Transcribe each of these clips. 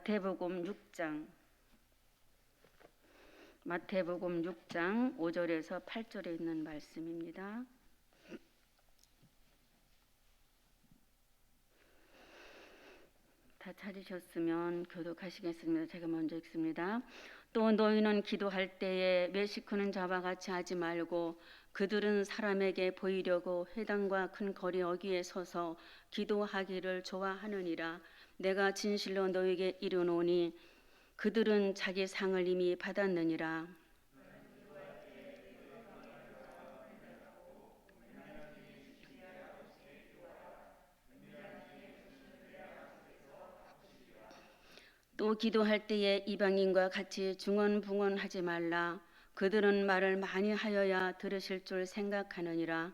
마태복음 6장 5절에서 8절에 있는 말씀입니다. 다 찾으셨으면 교독하시겠습니다. 제가 먼저 읽습니다. 또 너희는 기도할 때에 메시크는 자와 같이 하지 말고 그들은 사람에게 보이려고 회당과 큰 거리 어귀에 서서 기도하기를 좋아하느니라. 내가 진실로 너희에게 이르노니 그들은 자기 상을 이미 받았느니라. 또 기도할 때에 이방인과 같이 중언부언하지 말라. 그들은 말을 많이 하여야 들으실 줄 생각하느니라.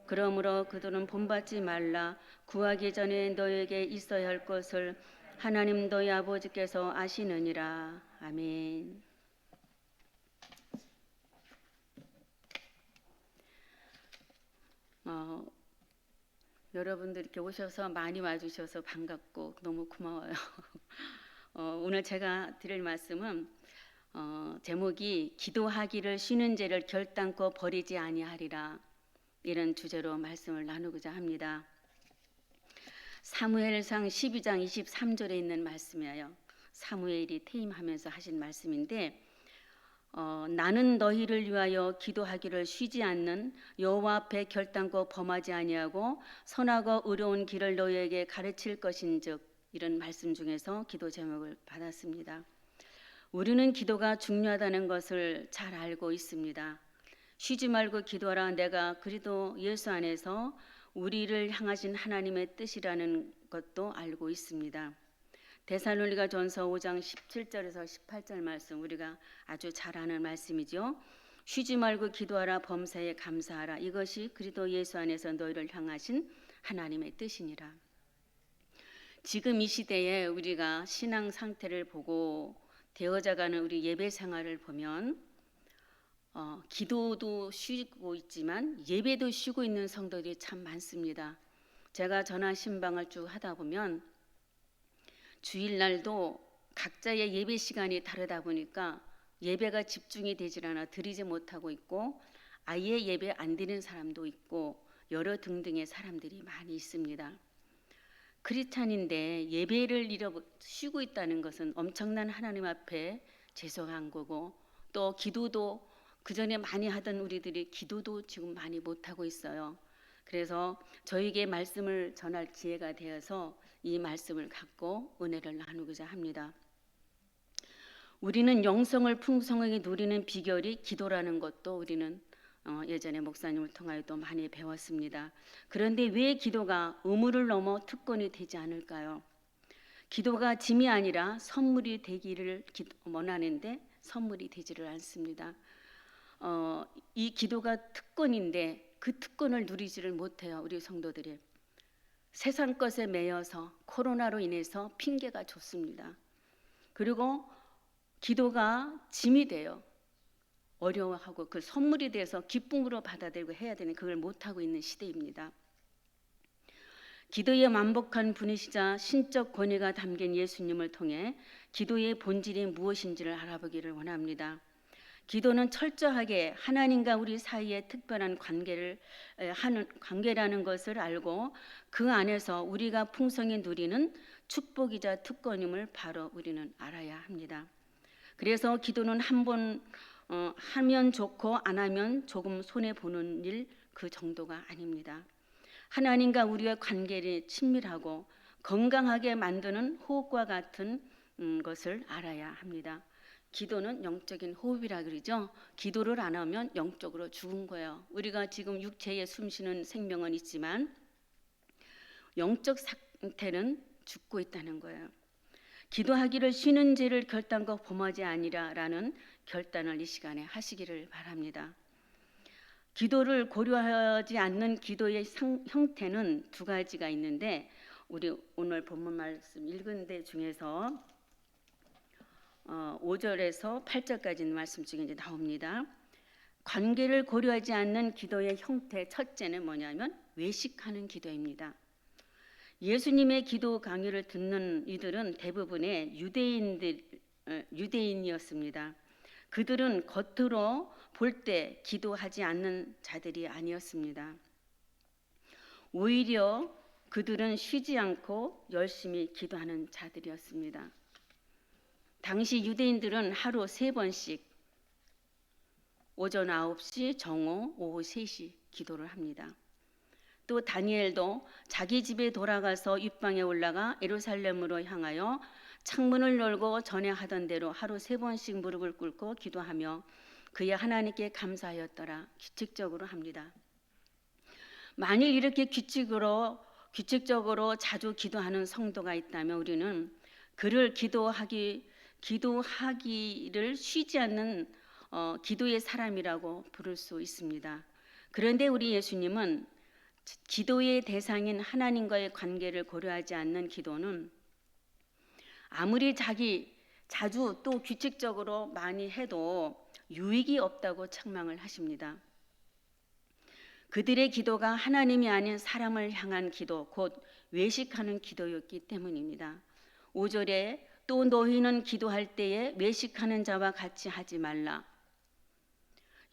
그러므로 그들은 본받지 말라. 구하기 전에 너에게 있어야 할 것을 하나님 너희 아버지께서 아시느니라. 아멘. 여러분들 이렇게 오셔서 많이 와주셔서 반갑고 너무 고마워요. 오늘 제가 드릴 말씀은 제목이 기도하기를 쉬는 죄를 결단코 버리지 아니하리라, 이런 주제로 말씀을 나누고자 합니다. 사무엘상 12장 23절에 있는 말씀이에요. 사무엘이 퇴임하면서 하신 말씀인데 나는 너희를 위하여 기도하기를 쉬지 않는 여호와 앞에 결단코 범하지 아니하고 선하고 의로운 길을 너희에게 가르칠 것인즉, 이런 말씀 중에서 기도 제목을 받았습니다. 우리는 기도가 중요하다는 것을 잘 알고 있습니다. 쉬지 말고 기도하라. 내가 그리스도 예수 안에서 우리를 향하신 하나님의 뜻이라는 것도 알고 있습니다. 데살로니가전서 5장 17절에서 18절 말씀, 우리가 아주 잘 아는 말씀이죠. 쉬지 말고 기도하라. 범사에 감사하라. 이것이 그리스도 예수 안에서 너희를 향하신 하나님의 뜻이니라. 지금 이 시대에 우리가 신앙 상태를 보고 되어져가는 우리 예배 생활을 보면 기도도 쉬고 있지만 예배도 쉬고 있는 성도들이 참 많습니다. 제가 전화 신방을 쭉 하다 보면 주일날도 각자의 예배 시간이 다르다 보니까 예배가 집중이 되질 않아 드리지 못하고 있고, 아예 예배 안 드리는 사람도 있고, 여러 등등의 사람들이 많이 있습니다. 크리스찬인데 예배를 쉬고 있다는 것은 엄청난 하나님 앞에 죄송한 거고, 또 기도도 그전에 많이 하던 우리들이 기도도 지금 많이 못하고 있어요. 그래서 저에게 말씀을 전할 기회가 되어서 이 말씀을 갖고 은혜를 나누고자 합니다. 우리는 영성을 풍성하게 누리는 비결이 기도라는 것도 우리는 예전에 목사님을 통하여도 많이 배웠습니다. 그런데 왜 기도가 의무를 넘어 특권이 되지 않을까요? 기도가 짐이 아니라 선물이 되기를 원하는데 선물이 되지를 않습니다. 이 기도가 특권인데 그 특권을 누리지를 못해요. 우리 성도들이 세상 것에 매여서 코로나로 인해서 핑계가 좋습니다. 그리고 기도가 짐이 돼요. 어려워하고 그 선물이 돼서 기쁨으로 받아들이고 해야 되는 그걸 못하고 있는 시대입니다. 기도의 완벽한 분이시자 신적 권위가 담긴 예수님을 통해 기도의 본질이 무엇인지를 알아보기를 원합니다. 기도는 철저하게 하나님과 우리 사이의 특별한 관계라는 것을 알고 그 안에서 우리가 풍성히 누리는 축복이자 특권임을 바로 우리는 알아야 합니다. 그래서 기도는 한번 하면 좋고 안 하면 조금 손해보는 일, 그 정도가 아닙니다. 하나님과 우리의 관계를 친밀하고 건강하게 만드는 호흡과 같은 것을 알아야 합니다. 기도는 영적인 호흡이라 그러죠. 기도를 안 하면 영적으로 죽은 거예요. 우리가 지금 육체에 숨쉬는 생명은 있지만 영적 상태는 죽고 있다는 거예요. 기도하기를 쉬는 죄를 결단코 범하지 아니라라는 결단을 이 시간에 하시기를 바랍니다. 기도를 고려하지 않는 기도의 형태는 두 가지가 있는데, 우리 오늘 본문 말씀 읽은 데 중에서 5절에서 8절까지 있는 말씀 중에 이제 나옵니다. 관계를 고려하지 않는 기도의 형태 첫째는 뭐냐면 외식하는 기도입니다. 예수님의 기도 강의를 듣는 이들은 대부분의 유대인이었습니다. 그들은 겉으로 볼 때 기도하지 않는 자들이 아니었습니다. 오히려 그들은 쉬지 않고 열심히 기도하는 자들이었습니다. 당시 유대인들은 하루 3번씩 오전 9시, 정오, 오후 3시 기도를 합니다. 또 다니엘도 자기 집에 돌아가서 윗방에 올라가 예루살렘으로 향하여 창문을 열고 전에 하던 대로 하루 3번씩 무릎을 꿇고 기도하며 그의 하나님께 감사하였더라 규칙적으로 합니다. 만일 이렇게 규칙적으로 자주 기도하는 성도가 있다면 우리는 그를 기도하기를 쉬지 않는 기도의 사람이라고 부를 수 있습니다. 그런데 우리 예수님은 기도의 대상인 하나님과의 관계를 고려하지 않는 기도는 아무리 자주 또 규칙적으로 많이 해도 유익이 없다고 책망을 하십니다. 그들의 기도가 하나님이 아닌 사람을 향한 기도, 곧 외식하는 기도였기 때문입니다. 5절에 또 너희는 기도할 때에 외식하는 자와 같이 하지 말라.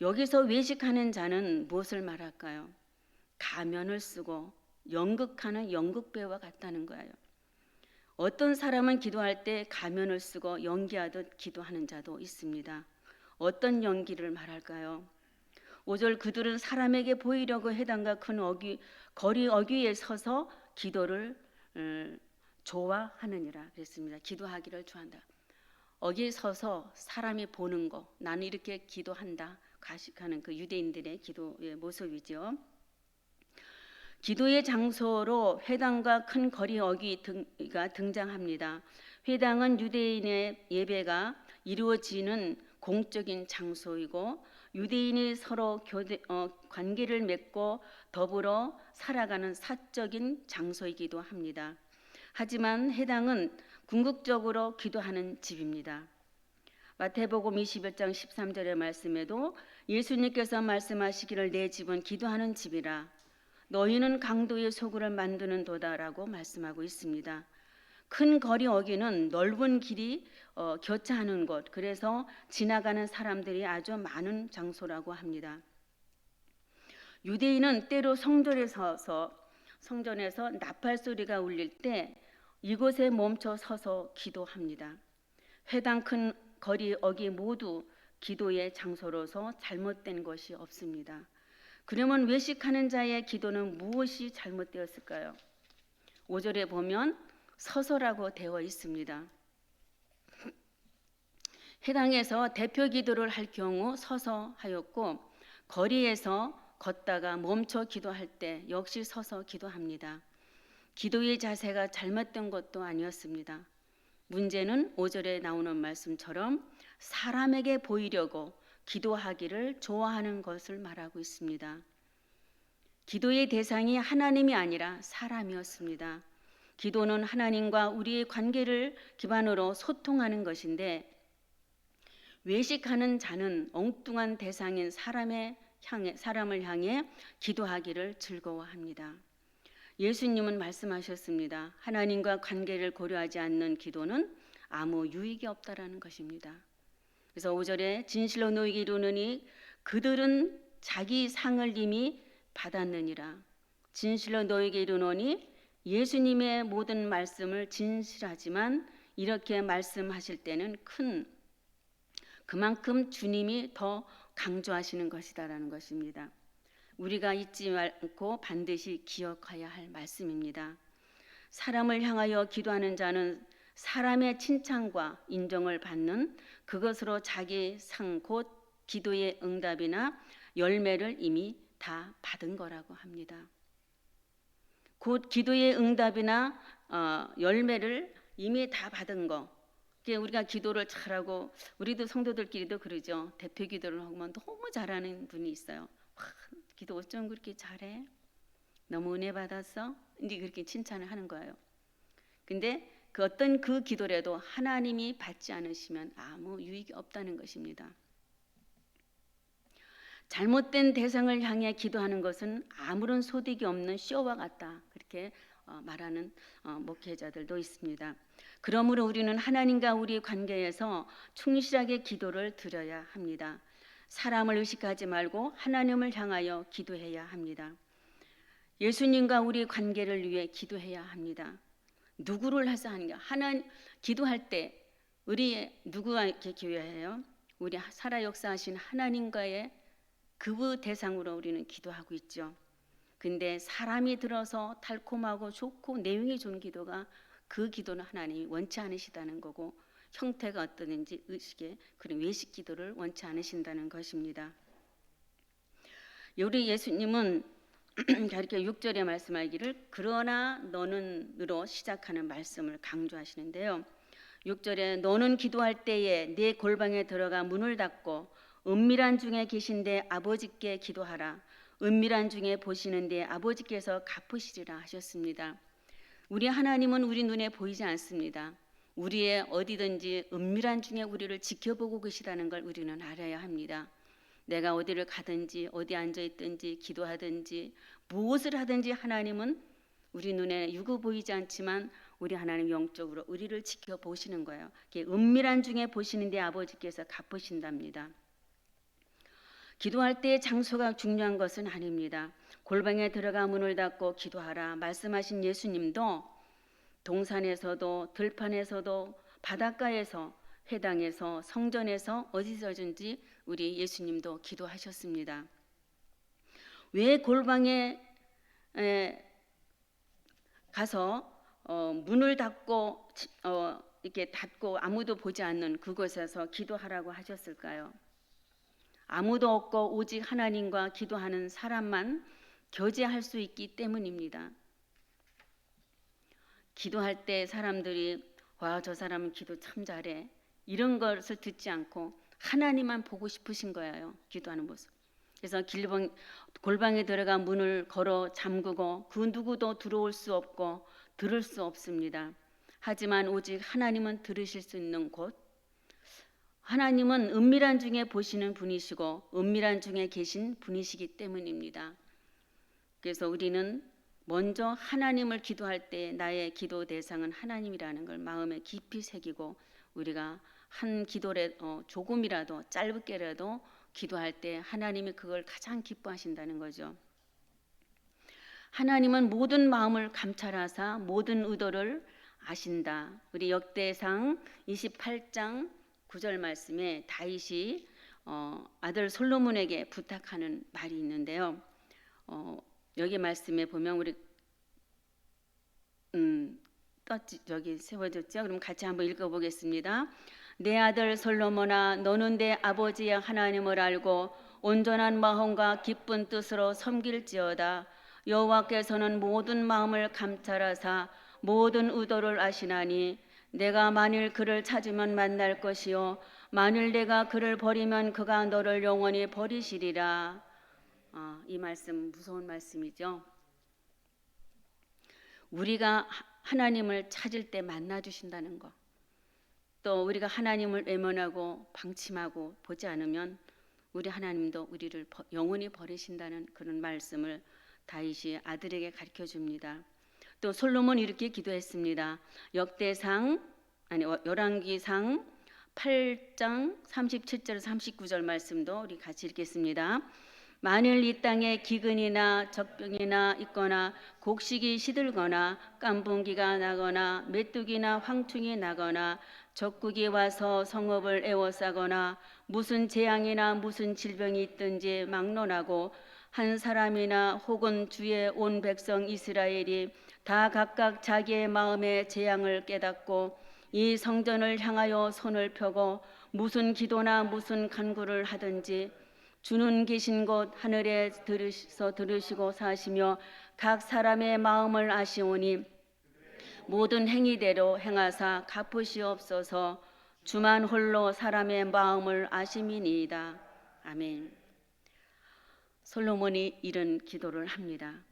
여기서 외식하는 자는 무엇을 말할까요? 가면을 쓰고 연극하는 연극배우와 같다는 거예요. 어떤 사람은 기도할 때 가면을 쓰고 연기하듯 기도하는 자도 있습니다. 어떤 연기를 말할까요? 5절 그들은 사람에게 보이려고 회당과 큰 거리 어귀에 서서 기도를 좋아하느니라 그랬습니다. 기도하기를 좋아한다. 어귀에 서서 사람이 보는 거, 나는 이렇게 기도한다 가식하는 그 유대인들의 기도의 모습이죠. 기도의 장소로 회당과 큰 거리 어귀가 등장합니다. 회당은 유대인의 예배가 이루어지는 공적인 장소이고 유대인이 서로 관계를 맺고 더불어 살아가는 사적인 장소이기도 합니다. 하지만 회당은 궁극적으로 기도하는 집입니다. 마태복음 21장 13절의 말씀에도 예수님께서 말씀하시기를 내 집은 기도하는 집이라 너희는 강도의 소굴을 만드는 도다라고 말씀하고 있습니다. 큰 거리 어귀는 넓은 길이 교차하는 곳, 그래서 지나가는 사람들이 아주 많은 장소라고 합니다. 유대인은 때로 성전에서 나팔 소리가 울릴 때 이곳에 멈춰 서서 기도합니다. 회당 큰 거리 어귀 모두 기도의 장소로서 잘못된 것이 없습니다. 그러면 외식하는 자의 기도는 무엇이 잘못되었을까요? 5절에 보면 서서라고 되어 있습니다. 회당에서 대표 기도를 할 경우 서서 하였고 거리에서 걷다가 멈춰 기도할 때 역시 서서 기도합니다. 기도의 자세가 잘못된 것도 아니었습니다. 문제는 5절에 나오는 말씀처럼 사람에게 보이려고 기도하기를 좋아하는 것을 말하고 있습니다. 기도의 대상이 하나님이 아니라 사람이었습니다. 기도는 하나님과 우리의 관계를 기반으로 소통하는 것인데 외식하는 자는 엉뚱한 대상인 사람을 향해 기도하기를 즐거워합니다. 예수님은 말씀하셨습니다. 하나님과 관계를 고려하지 않는 기도는 아무 유익이 없다라는 것입니다. 그래서 5절에 진실로 너희에게 이르노니 그들은 자기 상을 이미 받았느니라. 진실로 너희에게 이르노니 예수님의 모든 말씀을 진실하지만 이렇게 말씀하실 때는 그만큼 주님이 더 강조하시는 것이다라는 것입니다. 우리가 잊지 말고 반드시 기억해야 할 말씀입니다. 사람을 향하여 기도하는 자는 사람의 칭찬과 인정을 받는 그것으로 자기 상 곧 기도의 응답이나 열매를 이미 다 받은 거라고 합니다. 곧 기도의 응답이나 열매를 이미 다 받은 거. 우리가 기도를 잘하고 우리도 성도들끼리도 그러죠. 대표 기도를 하면 너무 잘하는 분이 있어요. 와, 기도 어쩜 그렇게 잘해? 너무 은혜 받았어? 이제 그렇게 칭찬을 하는 거예요. 근데 어떤 그 기도라도 하나님이 받지 않으시면 아무 유익이 없다는 것입니다. 잘못된 대상을 향해 기도하는 것은 아무런 소득이 없는 쇼와 같다. 그렇게 말하는 목회자들도 있습니다. 그러므로 우리는 하나님과 우리 관계에서 충실하게 기도를 드려야 합니다. 사람을 의식하지 말고 하나님을 향하여 기도해야 합니다. 예수님과 우리 관계를 위해 기도해야 합니다. 누구를 해서 하는가? 기도할 때 우리 누구에게 기도해요? 우리 살아 역사하신 하나님과의 그 대상으로 우리는 기도하고 있죠. 근데 사람이 들어서 달콤하고 좋고 내용이 좋은 기도가 그 기도는 하나님이 원치 않으시다는 거고, 형태가 어떠든지 의식의 그런 외식 기도를 원치 않으신다는 것입니다. 우리 예수님은 이렇게 6절에 말씀하기를 그러나 너는으로 시작하는 말씀을 강조하시는데요. 6절에 너는 기도할 때에 네 골방에 들어가 문을 닫고 은밀한 중에 계신데 아버지께 기도하라. 은밀한 중에 보시는데 아버지께서 갚으시리라 하셨습니다. 우리 하나님은 우리 눈에 보이지 않습니다. 우리의 어디든지 은밀한 중에 우리를 지켜보고 계시다는 걸 우리는 알아야 합니다. 내가 어디를 가든지 어디 앉아 있든지 기도하든지 무엇을 하든지 하나님은 우리 눈에 유구 보이지 않지만 우리 하나님 영적으로 우리를 지켜보시는 거예요. 은밀한 중에 보시는데 아버지께서 갚으신답니다. 기도할 때 장소가 중요한 것은 아닙니다. 골방에 들어가 문을 닫고 기도하라 말씀하신 예수님도 동산에서도 들판에서도 바닷가에서 회당에서 성전에서 어디서든지 우리 예수님도 기도하셨습니다. 왜 골방에 가서 문을 닫고 이렇게 닫고 아무도 보지 않는 그곳에서 기도하라고 하셨을까요? 아무도 없고 오직 하나님과 기도하는 사람만 교제할 수 있기 때문입니다. 기도할 때 사람들이 와, 저 사람은 기도 참 잘해 이런 것을 듣지 않고 하나님만 보고 싶으신 거예요. 기도하는 모습. 그래서 골방에 들어가 문을 걸어 잠그고 그 누구도 들어올 수 없고 들을 수 없습니다. 하지만 오직 하나님은 들으실 수 있는 곳, 하나님은 은밀한 중에 보시는 분이시고 은밀한 중에 계신 분이시기 때문입니다. 그래서 우리는 먼저 하나님을 기도할 때 나의 기도 대상은 하나님이라는 걸 마음에 깊이 새기고 우리가 한 기도에 조금이라도 짧게라도 기도할 때 하나님이 그걸 가장 기뻐하신다는 거죠. 하나님은 모든 마음을 감찰하사 모든 의도를 아신다. 우리 역대상 28장 9절 말씀에 다윗이 아들 솔로몬에게 부탁하는 말이 있는데요. 여기 말씀에 보면 우리 저기 세워졌죠. 그럼 같이 한번 읽어보겠습니다. 내 아들 솔로몬아, 너는 내 아버지의 하나님을 알고 온전한 마음과 기쁜 뜻으로 섬길지어다. 여호와께서는 모든 마음을 감찰하사 모든 의도를 아시나니 내가 만일 그를 찾으면 만날 것이요 만일 내가 그를 버리면 그가 너를 영원히 버리시리라. 이 말씀 무서운 말씀이죠. 우리가 하나님을 찾을 때 만나 주신다는 거. 또 우리가 하나님을 외면하고 방침하고 보지 않으면 우리 하나님도 우리를 영원히 버리신다는 그런 말씀을 다윗이 아들에게 가르쳐 줍니다. 또 솔로몬이 이렇게 기도했습니다. 열왕기상 8장 37절 39절 말씀도 우리 같이 읽겠습니다. 만일 이 땅에 기근이나 적병이나 있거나 곡식이 시들거나 깐풍기가 나거나 메뚜기나 황충이 나거나 적국이 와서 성읍을 에워싸거나 무슨 재앙이나 무슨 질병이 있든지 막론하고 한 사람이나 혹은 주의 온 백성 이스라엘이 다 각각 자기의 마음의 재앙을 깨닫고 이 성전을 향하여 손을 펴고 무슨 기도나 무슨 간구를 하든지 주는 계신 곳 하늘에 들으시고 사시며 각 사람의 마음을 아시오니 모든 행위대로 행하사 갚으시옵소서. 주만 홀로 사람의 마음을 아심이니이다. 아멘. 솔로몬이 이런 기도를 합니다.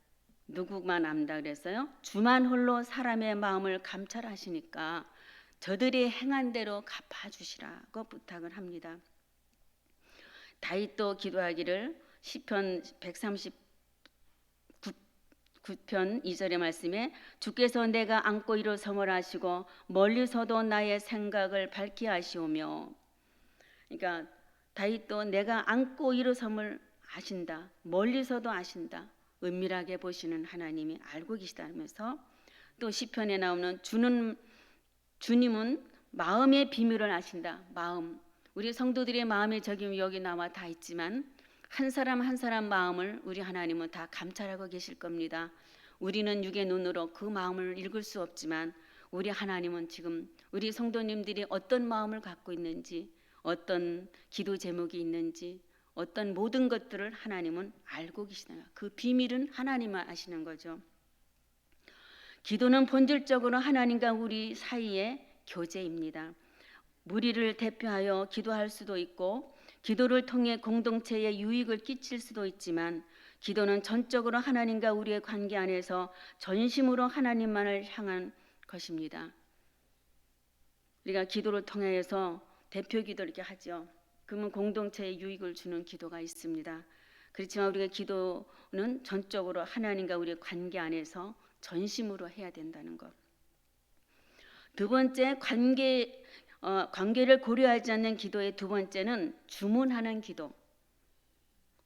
누구만 안다 그랬어요? 주만 홀로 사람의 마음을 감찰하시니까 저들이 행한 대로 갚아주시라고 부탁을 합니다. 다윗도 기도하기를 시편 9편 2절의 말씀에 주께서 내가 안고 일어섬을 하시고 멀리서도 나의 생각을 밝게 하시오며, 그러니까 다윗도 내가 안고 일어섬을 아신다, 멀리서도 아신다, 은밀하게 보시는 하나님이 알고 계시다면서, 또 시편에 나오는 주님은 마음의 비밀을 아신다. 마음, 우리 성도들의 마음의 적임이 여기 나와 다 있지만 한 사람 한 사람 마음을 우리 하나님은 다 감찰하고 계실 겁니다. 우리는 육의 눈으로 그 마음을 읽을 수 없지만 우리 하나님은 지금 우리 성도님들이 어떤 마음을 갖고 있는지, 어떤 기도 제목이 있는지, 어떤 모든 것들을 하나님은 알고 계시다. 그 비밀은 하나님만 아시는 거죠. 기도는 본질적으로 하나님과 우리 사이의 교제입니다. 무리를 대표하여 기도할 수도 있고 기도를 통해 공동체에 유익을 끼칠 수도 있지만 기도는 전적으로 하나님과 우리의 관계 안에서 전심으로 하나님만을 향한 것입니다. 우리가 기도를 통해서 대표 기도를 이렇게 하죠. 그러면 공동체에 유익을 주는 기도가 있습니다. 그렇지만 우리가 기도는 전적으로 하나님과 우리의 관계 안에서 전심으로 해야 된다는 것. 두 번째, 관계를 고려하지 않는 기도의 두 번째는 주문하는 기도.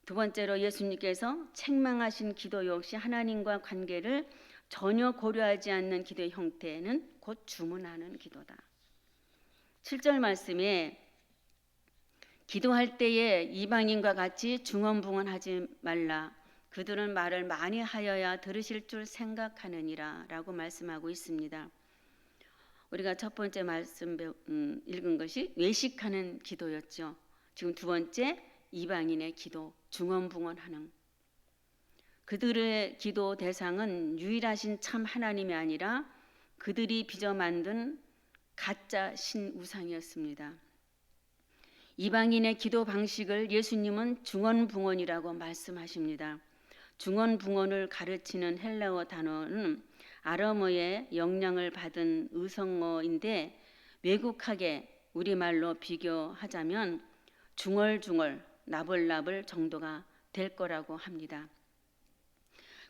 두 번째로 예수님께서 책망하신 기도 역시 하나님과 관계를 전혀 고려하지 않는 기도의 형태는 곧 주문하는 기도다. 7절 말씀에 기도할 때에 이방인과 같이 중언부언하지 말라. 그들은 말을 많이 하여야 들으실 줄 생각하느니라 라고 말씀하고 있습니다. 우리가 첫 번째 말씀 읽은 것이 외식하는 기도였죠. 지금 두 번째 이방인의 기도, 중언부언하는. 그들의 기도 대상은 유일하신 참 하나님이 아니라 그들이 빚어 만든 가짜 신 우상이었습니다. 이방인의 기도 방식을 예수님은 중언부언이라고 말씀하십니다. 중언부언을 가르치는 헬라어 단어는 아람어의 영향을 받은 의성어인데 왜곡하게 우리말로 비교하자면 중얼중얼 나불나불 정도가 될 거라고 합니다.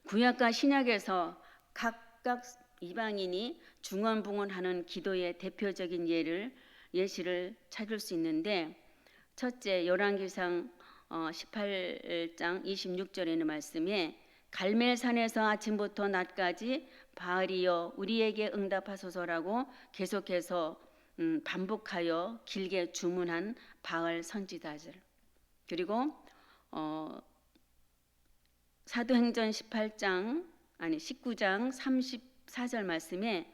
구약과 신약에서 각각 이방인이 중언부언하는 기도의 대표적인 예시를 찾을 수 있는데, 첫째 열왕기상 18장 26절에 있는 말씀에 갈멜산에서 아침부터 낮까지 바알이여 우리에게 응답하소서라고 계속해서 반복하여 길게 주문한 바알 선지자들. 그리고 사도행전 19장 34절 말씀에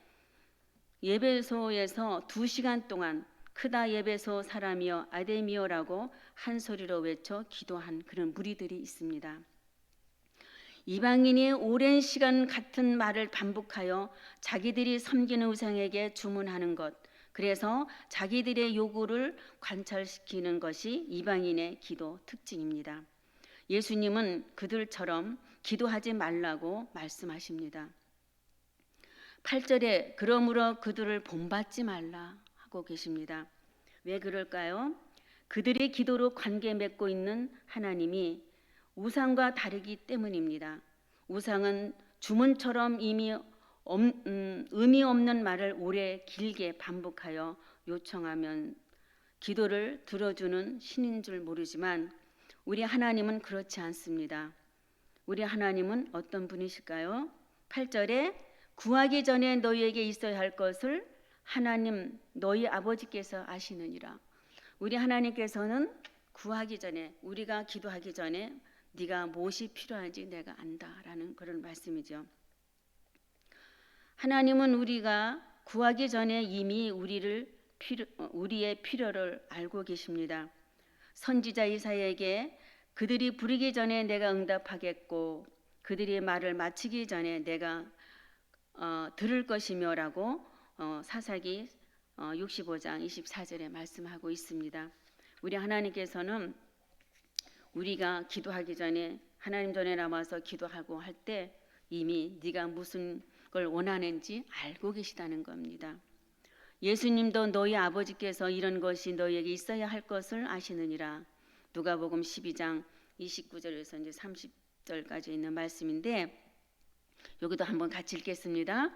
예배소에서 2시간 동안 크다 예배소 사람이여 아데미오라고 한 소리로 외쳐 기도한 그런 무리들이 있습니다. 이방인이 오랜 시간 같은 말을 반복하여 자기들이 섬기는 우상에게 주문하는 것, 그래서 자기들의 요구를 관철시키는 것이 이방인의 기도 특징입니다. 예수님은 그들처럼 기도하지 말라고 말씀하십니다. 8절에 그러므로 그들을 본받지 말라 하고 계십니다. 왜 그럴까요? 그들의 기도로 관계 맺고 있는 하나님이 우상과 다르기 때문입니다. 우상은 주문처럼 의미 없는 말을 오래 길게 반복하여 요청하면 기도를 들어주는 신인 줄 모르지만 우리 하나님은 그렇지 않습니다. 우리 하나님은 어떤 분이실까요? 8절에 구하기 전에 너희에게 있어야 할 것을 하나님 너희 아버지께서 아시느니라. 우리 하나님께서는 구하기 전에, 우리가 기도하기 전에 네가 무엇이 필요한지 내가 안다라는 그런 말씀이죠. 하나님은 우리가 구하기 전에 이미 우리의 필요를 알고 계십니다. 선지자 이사야에게 그들이 부르기 전에 내가 응답하겠고 그들이 말을 마치기 전에 내가 들을 것이며라고 사사기 65장 24절에 말씀하고 있습니다. 우리 하나님께서는 우리가 기도하기 전에 하나님 전에 남아서 기도하고 할 때 이미 네가 무슨 걸 원하는지 알고 계시다는 겁니다. 예수님도 너희 아버지께서 이런 것이 너희에게 있어야 할 것을 아시느니라. 누가복음 12장 29절에서 이제 30절까지 있는 말씀인데 여기도 한번 같이 읽겠습니다.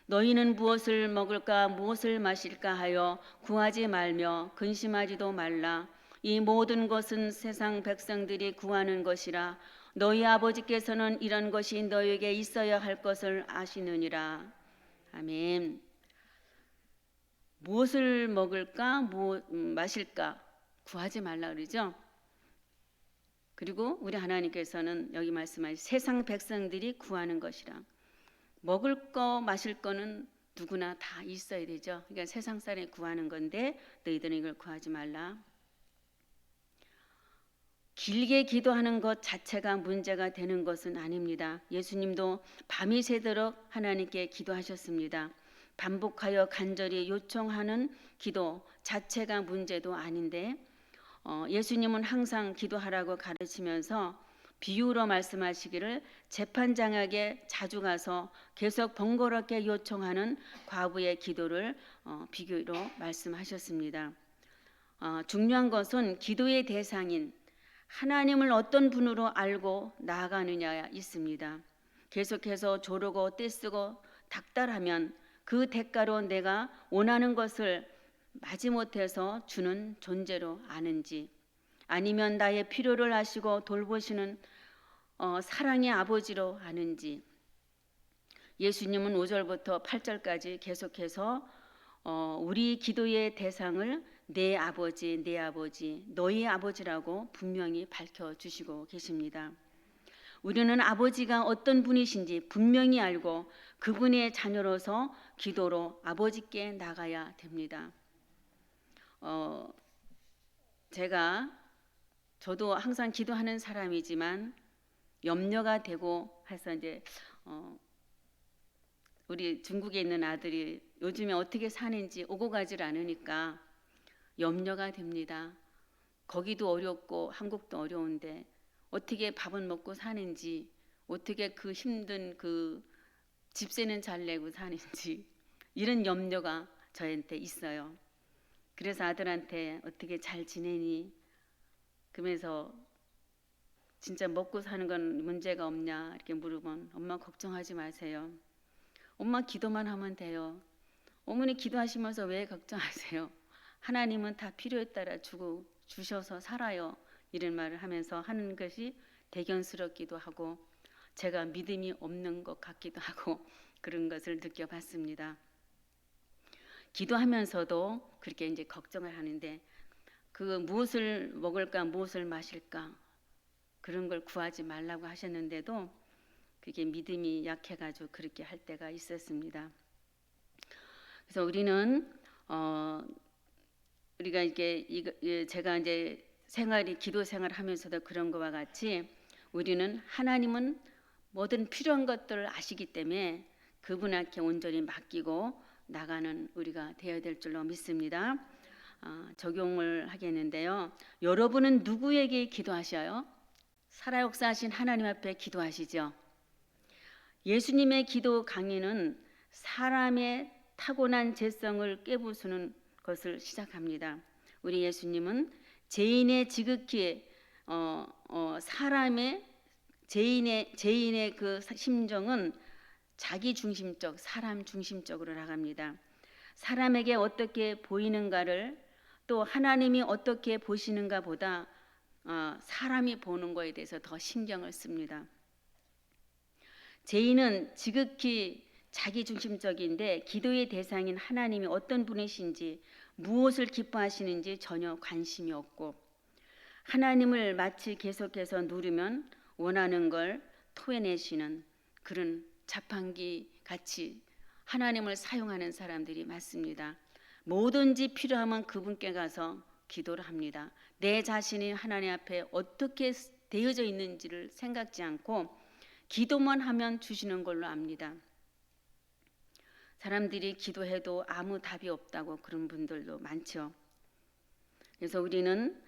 너희는 무엇을 먹을까 무엇을 마실까 하여 구하지 말며 근심하지도 말라. 이 모든 것은 세상 백성들이 구하는 것이라. 너희 아버지께서는 이런 것이 너희에게 있어야 할 것을 아시느니라. 아멘. 무엇을 먹을까 마실까 구하지 말라 그러죠. 그리고 우리 하나님께서는 여기 말씀하신 세상 백성들이 구하는 것이라. 먹을 거 마실 거는 누구나 다 있어야 되죠. 그러니까 세상 사람이 구하는 건데 너희들은 이걸 구하지 말라. 길게 기도하는 것 자체가 문제가 되는 것은 아닙니다. 예수님도 밤이 새도록 하나님께 기도하셨습니다. 반복하여 간절히 요청하는 기도 자체가 문제도 아닌데 예수님은 항상 기도하라고 가르치면서 비유로 말씀하시기를 재판장에게 자주 가서 계속 번거롭게 요청하는 과부의 기도를 비교로 말씀하셨습니다. 중요한 것은 기도의 대상인 하나님을 어떤 분으로 알고 나아가느냐에 있습니다. 계속해서 조르고 떼쓰고 닥달하면 그 대가로 내가 원하는 것을 마지못해서 주는 존재로 아는지, 아니면 나의 필요를 아시고 돌보시는 사랑의 아버지로 아는지. 예수님은 5절부터 8절까지 계속해서 우리 기도의 대상을 내 아버지, 너희 아버지라고 분명히 밝혀주시고 계십니다. 우리는 아버지가 어떤 분이신지 분명히 알고 그분의 자녀로서 기도로 아버지께 나가야 됩니다. 저도 항상 기도하는 사람이지만 염려가 되고 해서 이제 우리 중국에 있는 아들이 요즘에 어떻게 사는지 오고 가질 않으니까 염려가 됩니다. 거기도 어렵고 한국도 어려운데 어떻게 밥은 먹고 사는지, 어떻게 그 힘든 그 집세는 잘 내고 사는지 이런 염려가 저한테 있어요. 그래서 아들한테 어떻게 잘 지내니? 그러면서 진짜 먹고 사는 건 문제가 없냐 이렇게 물으면 엄마 걱정하지 마세요. 엄마 기도만 하면 돼요. 어머니 기도하시면서 왜 걱정하세요? 하나님은 다 필요에 따라 주셔서 살아요. 이런 말을 하면서 하는 것이 대견스럽기도 하고 제가 믿음이 없는 것 같기도 하고 그런 것을 느껴봤습니다. 기도하면서도 그렇게 이제 걱정을 하는데 그 무엇을 먹을까 무엇을 마실까 그런 걸 구하지 말라고 하셨는데도 그게 믿음이 약해가지고 그렇게 할 때가 있었습니다. 그래서 우리는 우리가 이게 제가 이제 기도 생활을 하면서도 그런 것과 같이 우리는 하나님은 모든 필요한 것들을 아시기 때문에 그분께 온전히 맡기고 나가는 우리가 되어야 될 줄로 믿습니다. 적용을 하겠는데요. 여러분은 누구에게 기도하셔요? 살아역사하신 하나님 앞에 기도하시죠. 예수님의 기도 강의는 사람의 타고난 죄성을 깨부수는 것을 시작합니다. 우리 예수님은 죄인의 지극히 사람의 죄인의 그 심정은 자기 중심적, 사람 중심적으로 나갑니다. 사람에게 어떻게 보이는가를 또 하나님이 어떻게 보시는가 보다 사람이 보는 거에 대해서 더 신경을 씁니다. 죄인은 지극히 자기 중심적인데 기도의 대상인 하나님이 어떤 분이신지 무엇을 기뻐하시는지 전혀 관심이 없고 하나님을 마치 계속해서 누르면 원하는 걸 토해내시는 그런 자판기 같이 하나님을 사용하는 사람들이 많습니다. 뭐든지 필요하면 그분께 가서 기도를 합니다. 내 자신이 하나님 앞에 어떻게 되어져 있는지를 생각지 않고 기도만 하면 주시는 걸로 압니다. 사람들이 기도해도 아무 답이 없다고 그런 분들도 많죠. 그래서 우리는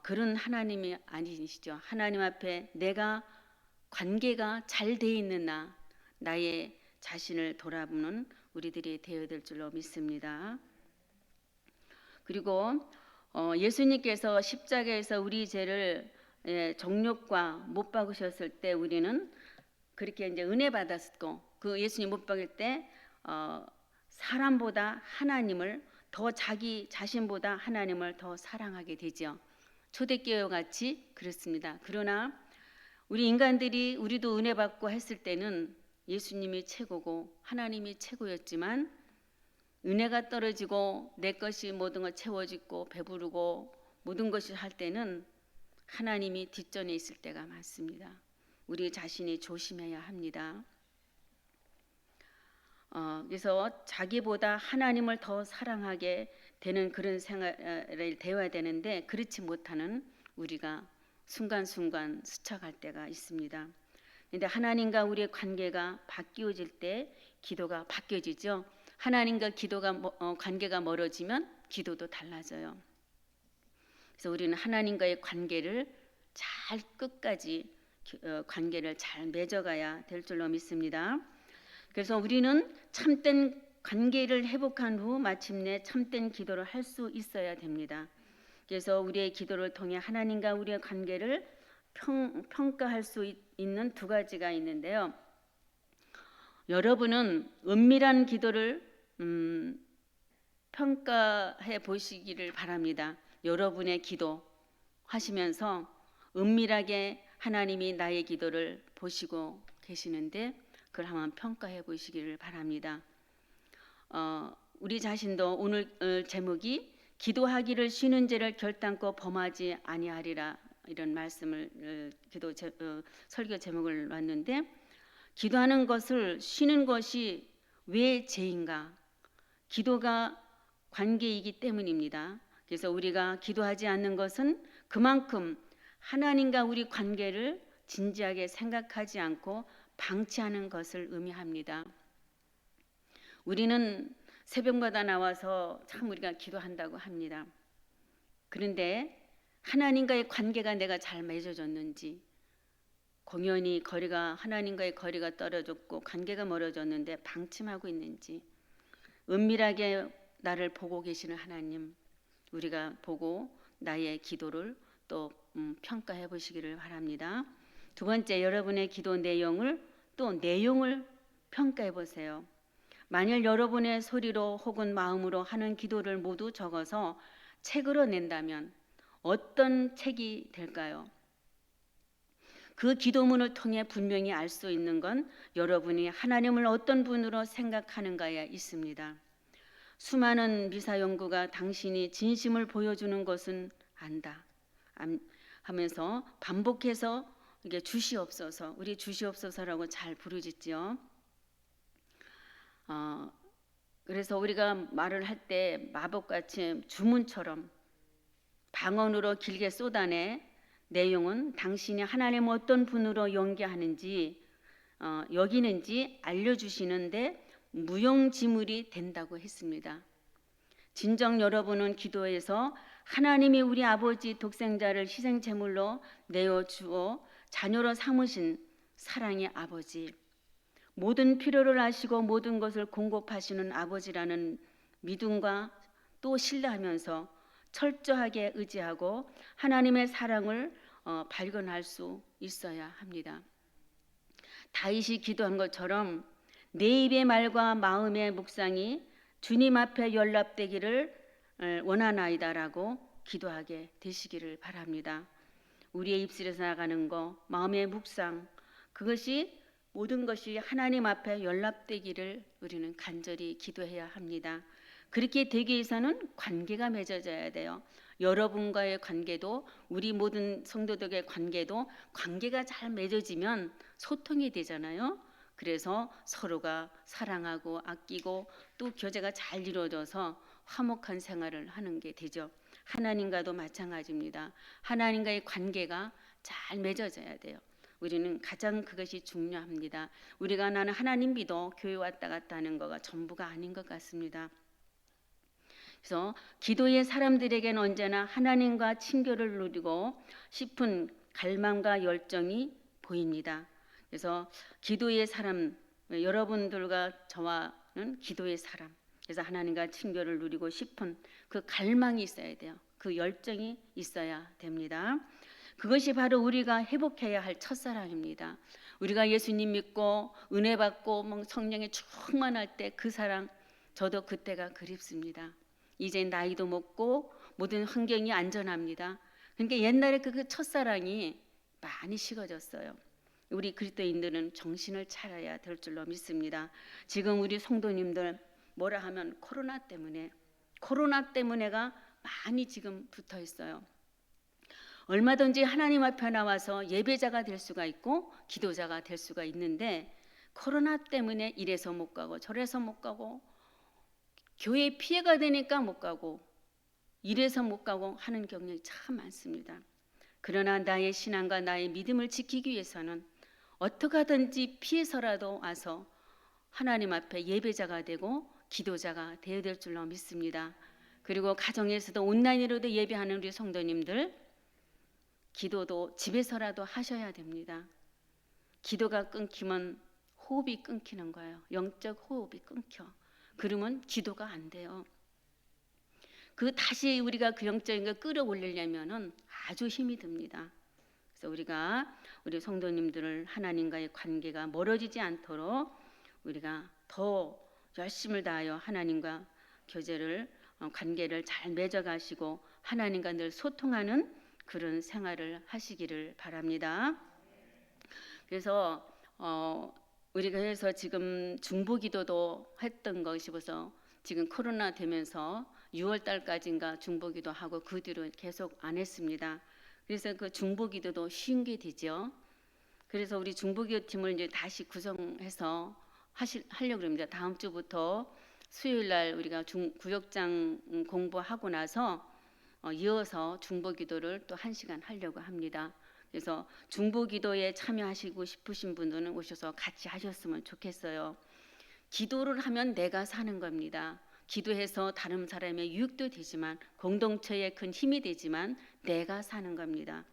그런 하나님이 아니시죠. 하나님 앞에 내가 관계가 잘 돼 있는 나의 자신을 돌아보는 우리들이 되어야 될 줄로 믿습니다. 그리고 예수님께서 십자가에서 우리 죄를 정욕과 못 박으셨을 때 우리는 그렇게 이제 은혜 받았고 그 예수님 못 박을 때 사람보다 하나님을 더 자기 자신보다 하나님을 더 사랑하게 되죠. 초대교회 같이 그렇습니다. 그러나 우리 인간들이 우리도 은혜 받고 했을 때는 예수님이 최고고 하나님이 최고였지만 은혜가 떨어지고 내 것이 모든 걸 채워지고 배부르고 모든 것이 할 때는 하나님이 뒷전에 있을 때가 많습니다. 우리 자신이 조심해야 합니다. 그래서 자기보다 하나님을 더 사랑하게 되는 그런 생활을 되어야 되는데 그렇지 못하는 우리가 순간순간 스쳐갈 때가 있습니다. 그런데 하나님과 우리의 관계가 바뀌어질 때 기도가 바뀌어지죠. 하나님과 관계가 멀어지면 기도도 달라져요. 그래서 우리는 하나님과의 관계를 잘 끝까지 관계를 잘 맺어가야 될 줄로 믿습니다. 그래서 우리는 참된 관계를 회복한 후 마침내 참된 기도를 할 수 있어야 됩니다. 그래서 우리의 기도를 통해 하나님과 우리의 관계를 평가할 수 있는 두 가지가 있는데요. 여러분은 은밀한 기도를 평가해 보시기를 바랍니다. 여러분의 기도 하시면서 은밀하게 하나님이 나의 기도를 보시고 계시는데 그걸 한번 평가해 보시기를 바랍니다. 우리 자신도 오늘 제목이 기도하기를 쉬는 죄를 결단코 범하지 아니하리라 이런 말씀을 설교 제목을 놨는데 기도하는 것을 쉬는 것이 왜 죄인가? 기도가 관계이기 때문입니다. 그래서 우리가 기도하지 않는 것은 그만큼 하나님과 우리 관계를 진지하게 생각하지 않고 방치하는 것을 의미합니다. 우리는 새벽마다 나와서 참 우리가 기도한다고 합니다. 그런데 하나님과의 관계가 내가 잘 맺어졌는지 공연히 하나님과의 거리가 떨어졌고 관계가 멀어졌는데 방침하고 있는지 은밀하게 나를 보고 계시는 하나님 우리가 보고 나의 기도를 또 평가해 보시기를 바랍니다. 두 번째 여러분의 기도 내용을 평가해 보세요. 만일 여러분의 소리로 혹은 마음으로 하는 기도를 모두 적어서 책으로 낸다면 어떤 책이 될까요? 그 기도문을 통해 분명히 알 수 있는 건 여러분이 하나님을 어떤 분으로 생각하는가에 있습니다. 수많은 미사 연구가 당신이 진심을 보여주는 것은 안다 하면서 반복해서 이게 주시옵소서, 우리 주시옵소서라고 잘 부르짖죠. 그래서 우리가 말을 할 때 마법같이 주문처럼 방언으로 길게 쏟아내 내용은 당신이 하나님 어떤 분으로 연기하는지 여기는지 알려주시는데 무용지물이 된다고 했습니다. 진정 여러분은 기도에서 하나님이 우리 아버지 독생자를 희생제물로 내어주어 자녀로 삼으신 사랑의 아버지, 모든 필요를 아시고 모든 것을 공급하시는 아버지라는 믿음과 또 신뢰하면서 철저하게 의지하고 하나님의 사랑을 발견할 수 있어야 합니다. 다윗이 기도한 것처럼 내 입의 말과 마음의 묵상이 주님 앞에 연락되기를 원하나이다라고 기도하게 되시기를 바랍니다. 우리의 입술에서 나가는 것, 마음의 묵상, 그것이 모든 것이 하나님 앞에 연락되기를 우리는 간절히 기도해야 합니다. 그렇게 되기 위해서는 관계가 맺어져야 돼요. 여러분과의 관계도 우리 모든 성도들의 관계가 잘 맺어지면 소통이 되잖아요. 그래서 서로가 사랑하고 아끼고 또 교제가 잘 이루어져서 화목한 생활을 하는 게 되죠. 하나님과도 마찬가지입니다. 하나님과의 관계가 잘 맺어져야 돼요. 우리는 가장 그것이 중요합니다. 우리가 나는 하나님 믿어 교회 왔다 갔다 하는 거가 전부가 아닌 것 같습니다. 그래서 기도의 사람들에게는 언제나 하나님과 친교를 누리고 싶은 갈망과 열정이 보입니다. 그래서 기도의 사람, 여러분들과 저와는 기도의 사람, 그래서 하나님과 친교를 누리고 싶은 그 갈망이 있어야 돼요. 그 열정이 있어야 됩니다. 그것이 바로 우리가 회복해야 할 첫사랑입니다. 우리가 예수님 믿고 은혜 받고 성령에 충만할 때 그 사랑, 저도 그때가 그립습니다. 이제 나이도 먹고 모든 환경이 안전합니다. 그러니까 옛날에 그 첫사랑이 많이 식어졌어요. 우리 그리스도인들은 정신을 차려야 될 줄로 믿습니다. 지금 우리 성도님들 뭐라 하면 코로나 때문에가 많이 지금 붙어 있어요. 얼마든지 하나님 앞에 나와서 예배자가 될 수가 있고 기도자가 될 수가 있는데, 코로나 때문에 이래서 못 가고 저래서 못 가고 교회 피해가 되니까 못 가고 이래서 못 가고 하는 경향이 참 많습니다. 그러나 나의 신앙과 나의 믿음을 지키기 위해서는 어떻게 하든지 피해서라도 와서 하나님 앞에 예배자가 되고 기도자가 되어야 될 줄로 믿습니다. 그리고 가정에서도 온라인으로도 예배하는 우리 성도님들, 기도도 집에서라도 하셔야 됩니다. 기도가 끊기면 호흡이 끊기는 거예요. 영적 호흡이 끊겨. 그러면 기도가 안 돼요. 다시 우리가 그 영적인 걸 끌어올리려면은 아주 힘이 듭니다. 그래서 우리가 우리 성도님들을 하나님과의 관계가 멀어지지 않도록 우리가 더 열심을 다하여 하나님과 관계를 잘 맺어가시고 하나님과 늘 소통하는 그런 생활을 하시기를 바랍니다. 그래서 우리가 해서 지금 중보기도도 했던 것이 벌써 지금 코로나 되면서 6월 달까지인가 중보기도 하고 그 뒤로 계속 안 했습니다. 그래서 그 중보기도도 쉬운 게 되죠. 그래서 우리 중보기도 팀을 이제 다시 구성해서 하려고 합니다. 다음 주부터 수요일 날 우리가 구역장 공부하고 나서 이어서 중보기도를 또 1시간 하려고 합니다. 그래서 중보기도에 참여하시고 싶으신 분들은 오셔서 같이 하셨으면 좋겠어요. 기도를 하면 내가 사는 겁니다. 기도해서 다른 사람의 유익도 되지만 공동체에 큰 힘이 되지만 내가 사는 겁니다.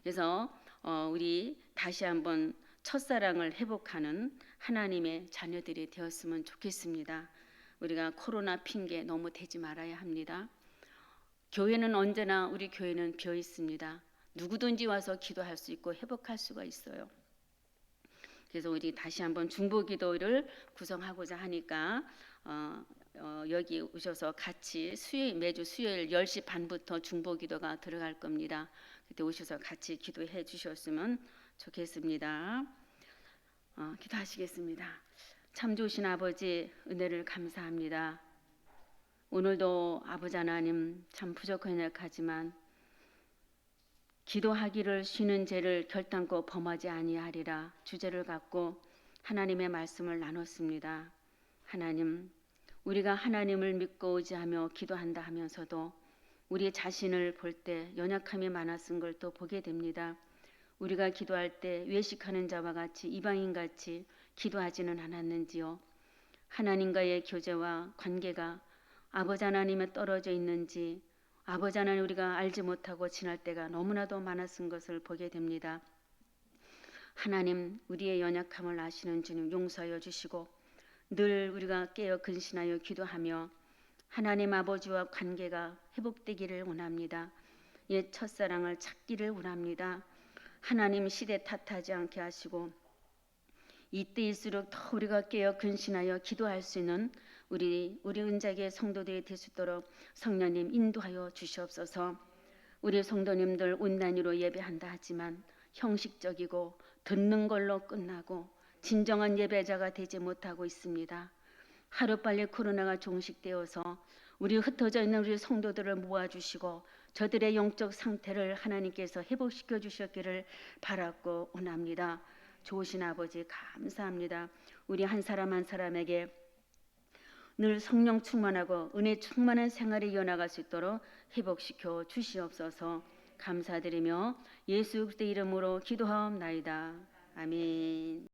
그래서 우리 다시 한번 첫사랑을 회복하는 하나님의 자녀들이 되었으면 좋겠습니다. 우리가 코로나 핑계 너무 대지 말아야 합니다. 교회는 언제나 우리 교회는 비어 있습니다. 누구든지 와서 기도할 수 있고 회복할 수가 있어요. 그래서 우리 다시 한번 중보기도를 구성하고자 하니까 여기 오셔서 같이 매주 수요일 10시 반부터 중보기도가 들어갈 겁니다. 그때 오셔서 같이 기도해 주셨으면 좋겠습니다. 기도하시겠습니다. 참 좋으신 아버지, 은혜를 감사합니다. 오늘도 아버지 하나님 참 부족한 약하지만 기도하기를 쉬는 죄를 결단코 범하지 아니하리라 주제를 갖고 하나님의 말씀을 나눴습니다. 하나님, 우리가 하나님을 믿고 의지하며 기도한다 하면서도 우리 자신을 볼 때 연약함이 많았은 걸 또 보게 됩니다. 우리가 기도할 때 외식하는 자와 같이 이방인같이 기도하지는 않았는지요. 하나님과의 교제와 관계가 아버지 하나님에 떨어져 있는지 아버지 하나님 우리가 알지 못하고 지날 때가 너무나도 많았은 것을 보게 됩니다. 하나님, 우리의 연약함을 아시는 주님 용서하여 주시고 늘 우리가 깨어 근신하여 기도하며 하나님 아버지와 관계가 회복되기를 원합니다. 옛 첫사랑을 찾기를 원합니다. 하나님, 시대 탓하지 않게 하시고 이때일수록 더 우리가 깨어 근신하여 기도할 수 있는 우리 은자계 성도들이 될 수 있도록 성령님 인도하여 주시옵소서. 우리 성도님들 온라인으로 예배한다 하지만 형식적이고 듣는 걸로 끝나고 진정한 예배자가 되지 못하고 있습니다. 하루빨리 코로나가 종식되어서 우리 흩어져 있는 우리 성도들을 모아주시고 저들의 영적 상태를 하나님께서 회복시켜 주셨기를 바라고 원합니다. 좋으신 아버지 감사합니다. 우리 한 사람 한 사람에게 늘 성령 충만하고 은혜 충만한 생활이 이어나갈 수 있도록 회복시켜 주시옵소서. 감사드리며 예수 그리스도의 이름으로 기도하옵나이다. 아멘.